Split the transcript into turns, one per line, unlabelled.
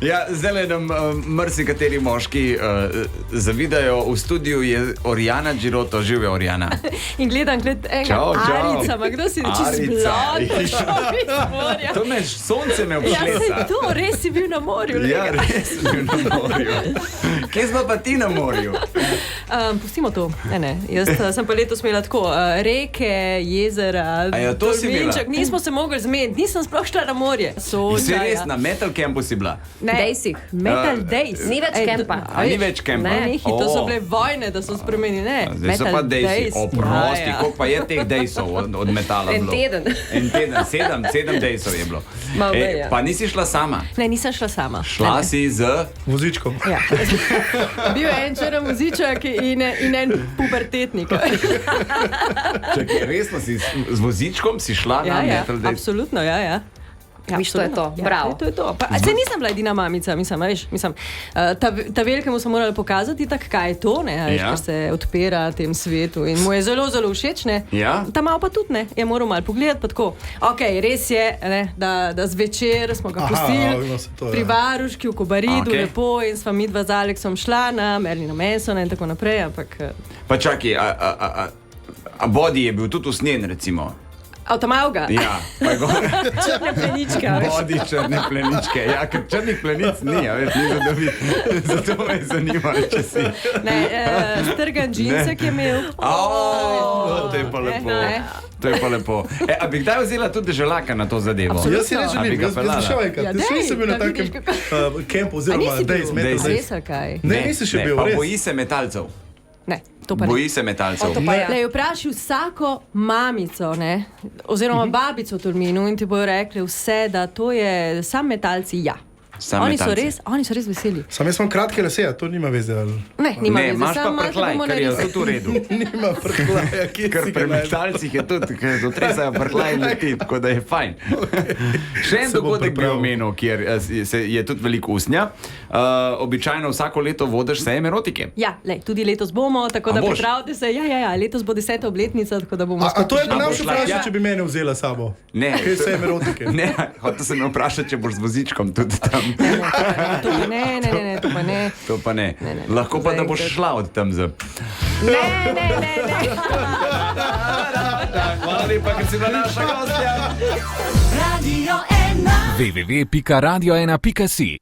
Ja, zdaj nam marsikateri moški zavidajo. V studiu je Oriana Giroto, živijo Oriana.
In gledam,
Čau, čau.
Arica, ma kdo si reči
Arica.
zblod?
To me sonce me
Ja,
obšlesa.
sej to, res si bil na morju.
Ja, res sem bil na morju. Kje smo pa ti na morju?
Pustimo to. Ne. Jaz sem pa letos imela tako reke, jezera,
A ja, to si imela?
Tolminček. Nismo se mogli zmeniti, nisem sploh šla na morje.
Si
Soča,
res
ja.
na metal campu si bila?
Ne,
Dejsih.
Metal Days.
Ni več kempa.
A ni več campa?
Ne, to so bile vojne, da so spremenili. Ne,
Zdaj so pa dejsi. Oprosti,
Ja, ja.
koliko pa je teh dejsov od metala
En
bilo?
teden.
En teden, sedem dejsov je bilo.
Malo manj, ja.
Pa nisi šla sama?
Ne, nisem šla sama.
Šla si z...
Vozičkom.
Ja. Bil je en črn voziček in en pubertetnik.
Čakaj, resno si z vozičkom si šla na metal days?
Absolutno, ja.
Viš, to je to. Bravo.
To je to. Saj nisem bila edina mamica, mislim, ta velikemu so morali pokazati, kaj je to, ne, veš,
Ja.
kar se odpira tem svetu in mu je zelo, zelo všeč, ne.
Ja.
Ta malo pa tudi, ne, je moral malo pogledati, pa tako. Ok, res je, ne, da zvečer smo ga pustili
ima se to, ja.
pri Varuški v Kobaridu,
Okej.
lepo, in sva midva z Aleksom šla na Merlina Mansona in tako naprej, ampak
Pa čakaj, a body je bil tudi usnjen, recimo?
avtomavga.
Ja, pa je gore.
Črna plenička, veš.
Body črne pleničke. Ja, ker črnih plenic ni, a veš, ni zadovit. Zato me je zanimalo, če si.
Ne, strgan džinsek je imel.
To je pa lepo.
Ne.
To je pa lepo. A bi kdaj vzela tudi deželaka na to zadevo?
Absolutno.
Jaz si ne
A bi
želim,
ga
jaz
peljala?
bi šel enkrat.
Ja,
Jaz
dej,
nisem bil na
da
takem
vidiš,
kempu
A
oziroma
nisi bil?
days,
A
metal days.
res ali kaj?
Ne, nisi še bil,
Pa
res.
boji se metalcev.
Ne, to pa ne.
Boji se metalcev.
To pa ja.
Ne, vprašaj vsako mamico, ne, oziroma babico v Tolminu in ti bojo rekli vse, da to je sam metalci, ja.
Sam
Oni
metalci.
so res veseli.
Sam jaz imam kratke lase, a to nima veze. Ali...
Ne, nima
Ne,
veze,
imaš pa
samo malo te
prhlaj,
bomo
kar je
narisali.
tudi v redu.
Nima prhlaja, kje
Ker
si
pri
ga najdel?
metalcih je tudi, ker dotresajo prhlaj in leti, tako da je fajn. Še en
Se bom
dogodek bi
pripravil.
omenil, kjer je tudi veliko usnja. Običajno vsako leto vodiš sejem erotike.
Ja, lej, tudi letos bomo, tako
A
da
boš?
pripravite se. Ja, letos bo 10. obletnica, tako da bomo
A to je
skupaj
pa
A
nam
boš
še
šla
vprašal,
tja?
če bi mene vzela s sabo.
Ne,
Kaj se je erotike?
Ne, hotel sem me vprašati, če boš z vozičkom tudi tam.
To pa ne, to pa ne.
To pa ne.
Ne.
Lahko pa, da
Zaenkrat.
boš šla od tam za...
Ne.
Hvala lepa, ker si bila naša gostja.
www.radio1.si